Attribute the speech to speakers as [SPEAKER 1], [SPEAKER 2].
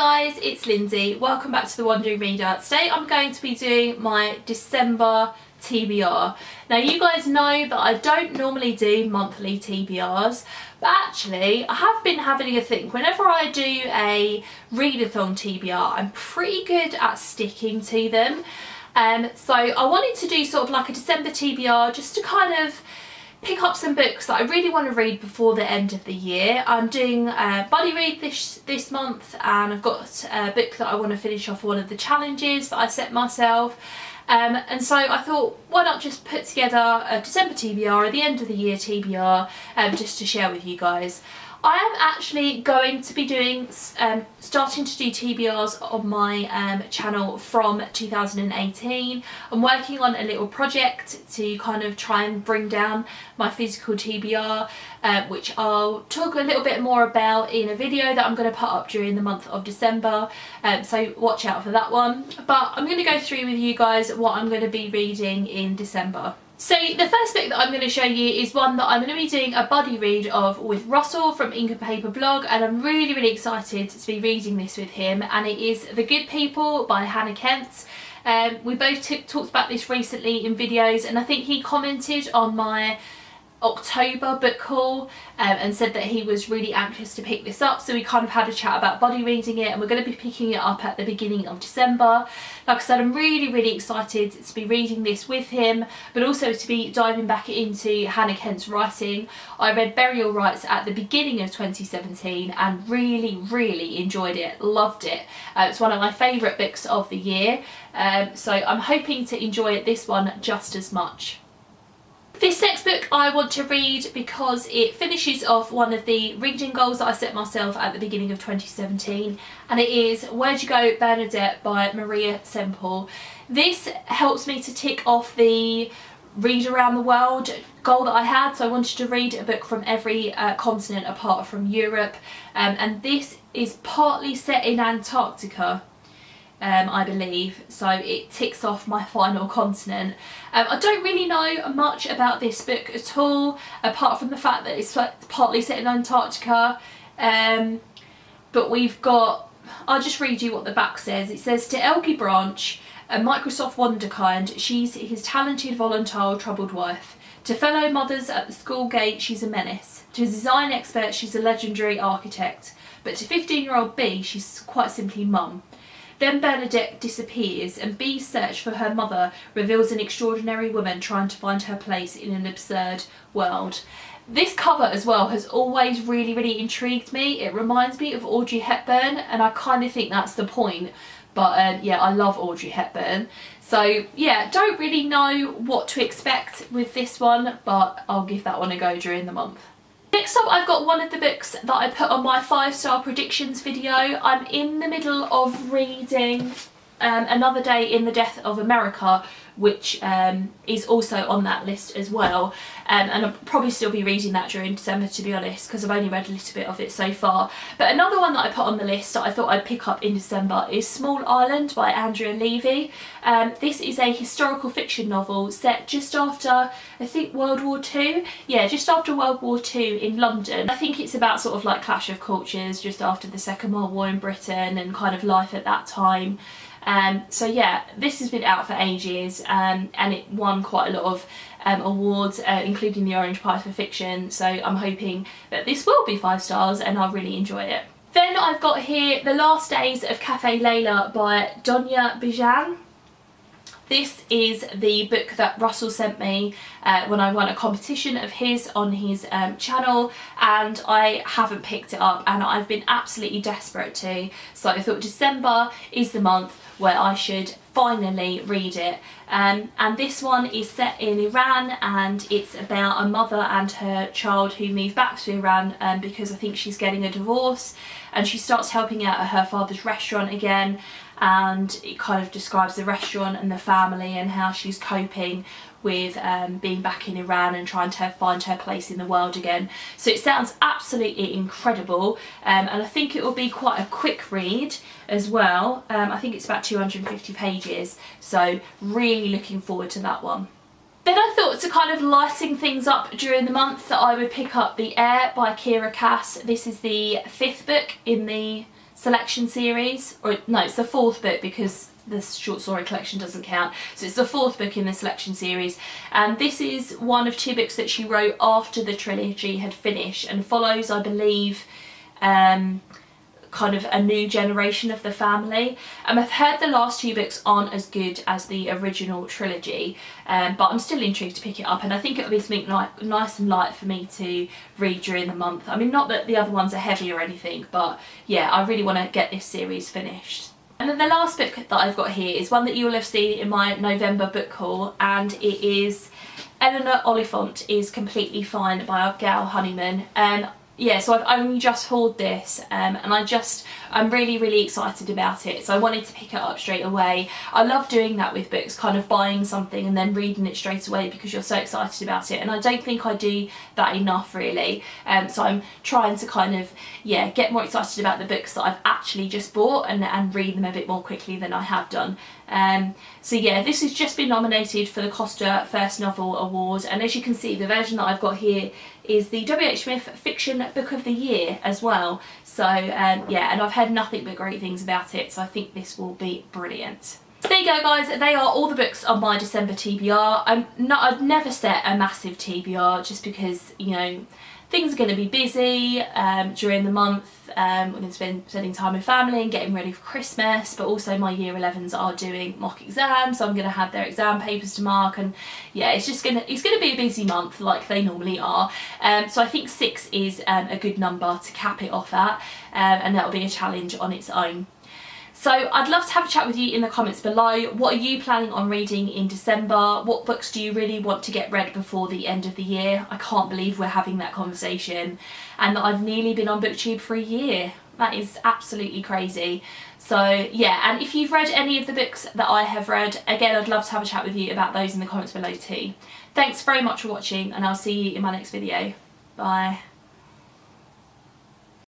[SPEAKER 1] guys, it's Lindsay. Welcome back to The Wandering Reader. Today I'm going to be doing my December TBR. Now you guys know that I don't normally do monthly TBRs, but actually I have been having a think. Whenever I do a readathon TBR, I'm pretty good at sticking to them. So I wanted to do sort of like a December TBR just to kind of pick up some books that I really want to read before the end of the year. I'm doing a buddy read this month, and I've got a book that I want to finish off one of the challenges that I set myself. And so I thought, why not just put together a December TBR, or the end of the year TBR, just to share with you guys. I am actually going to be doing, starting to do TBRs on my channel from 2018. I'm working on a little project to kind of try and bring down my physical TBR, which I'll talk a little bit more about in a video that I'm going to put up during the month of December. So watch out for that one. But I'm going to go through with you guys what I'm going to be reading in December. So the first book that I'm going to show you is one that I'm going to be doing a buddy read of with Russell from Ink and Paper blog, and I'm really excited to be reading this with him, and it is The Good People by Hannah Kent. We both talked about this recently in videos, and I think he commented on my October book haul and said that he was really anxious to pick this up, so we kind of had a chat about buddy reading it, and we're going to be picking it up at the beginning of December. Like I said, I'm really excited to be reading this with him, but also to be diving back into Hannah Kent's writing. I read Burial Rites at the beginning of 2017 and really enjoyed it, loved it. It's one of my favourite books of the year, so I'm hoping to enjoy this one just as much. This next book I want to read because it finishes off one of the reading goals that I set myself at the beginning of 2017, and it is You Go Bernadette by Maria Semple. This helps me to tick off the read around the world goal that I had, so I wanted to read a book from every continent apart from Europe, and this is partly set in Antarctica. I believe, so it ticks off my final continent. I don't really know much about this book at all, apart from the fact that it's partly set in Antarctica, but we've got, I'll just read you what the back says. It says, to Elgie Branch, a Microsoft wonderkind, she's his talented, volatile, troubled wife. To fellow mothers at the school gate, she's a menace. To design expert, she's a legendary architect. But to 15-year-old B, she's quite simply mum. Then Bernadette disappears, and B's search for her mother reveals an extraordinary woman trying to find her place in an absurd world. This cover as well has always really intrigued me. It reminds me of Audrey Hepburn, and I kind of think that's the point. But yeah, I love Audrey Hepburn. So yeah, don't really know what to expect with this one, but I'll give that one a go during the month. Next up, I've got one of the books that I put on my 5-star predictions video. I'm in the middle of reading Another Day in the Death of America, which is also on that list as well, and I'll probably still be reading that during December, to be honest, because I've only read a little bit of it so far. But another one that I put on the list that I thought I'd pick up in December is Small Island by Andrea Levy. This is a historical fiction novel set just after, I think, World War II. Yeah, just after World War II in London. I think it's about sort of like clash of cultures just after the Second World War in Britain and kind of life at that time. So yeah, this has been out for ages, and it won quite a lot of awards, including the Orange Prize for Fiction, so I'm hoping that this will be 5 stars and I'll really enjoy it. Then I've got here The Last Days of Cafe Laila by Donya Bijan. This is the book that Russell sent me when I won a competition of his on his channel, and I haven't picked it up, and I've been absolutely desperate to, so I thought December is the month where I should finally read it. And this one is set in Iran, and it's about a mother and her child who move back to Iran because I think she's getting a divorce, and she starts helping out at her father's restaurant again, and it kind of describes the restaurant and the family and how she's coping with being back in Iran and trying to find her place in the world again. So it sounds absolutely incredible, and I think it will be quite a quick read as well. I think it's about 250 pages, so really looking forward to that one. Then I thought, to kind of lighten things up during the month, that I would pick up The Air by Kira Cass. This is the 5th book in the selection series, or no, it's the 4th book because the short story collection doesn't count. So it's the 4th book in the selection series, and this is one of 2 books that she wrote after the trilogy had finished, and follows, I believe, kind of a new generation of the family. I've heard the last 2 books aren't as good as the original trilogy, but I'm still intrigued to pick it up, and I think it'll be something nice and light for me to read during the month. I mean, not that the other ones are heavy or anything, but yeah, I really want to get this series finished. And then the last book that I've got here is one that you will have seen in my November book haul, and it is Eleanor, Oliphant is Completely Fine by Gail Honeyman. Yeah, so I've only just hauled this, and I'm really excited about it, so I wanted to pick it up straight away. I love doing that with books, kind of buying something and then reading it straight away because you're so excited about it, and I don't think I do that enough really. So I'm trying to kind of, yeah, get more excited about the books that I've actually just bought and read them a bit more quickly than I have done. So yeah, this has just been nominated for the Costa First Novel Award, and as you can see, the version that I've got here is the W.H. Smith Fiction Book of the Year as well. So yeah, and I've heard nothing but great things about it, so I think this will be brilliant. So there you go guys, they are all the books on my December TBR. I'd never set a massive TBR just because, you know, things are going to be busy during the month. We're going to be spending time with family and getting ready for Christmas, but also my year 11s are doing mock exams, so I'm going to have their exam papers to mark, and yeah, it's going to be a busy month like they normally are. So I think 6 is a good number to cap it off at, and that'll be a challenge on its own. So I'd love to have a chat with you in the comments below. What are you planning on reading in December? What books do you really want to get read before the end of the year? I can't believe we're having that conversation, and that I've nearly been on BookTube for a year. That is absolutely crazy. So yeah, and if you've read any of the books that I have read, again, I'd love to have a chat with you about those in the comments below too. Thanks very much for watching, and I'll see you in my next video. Bye.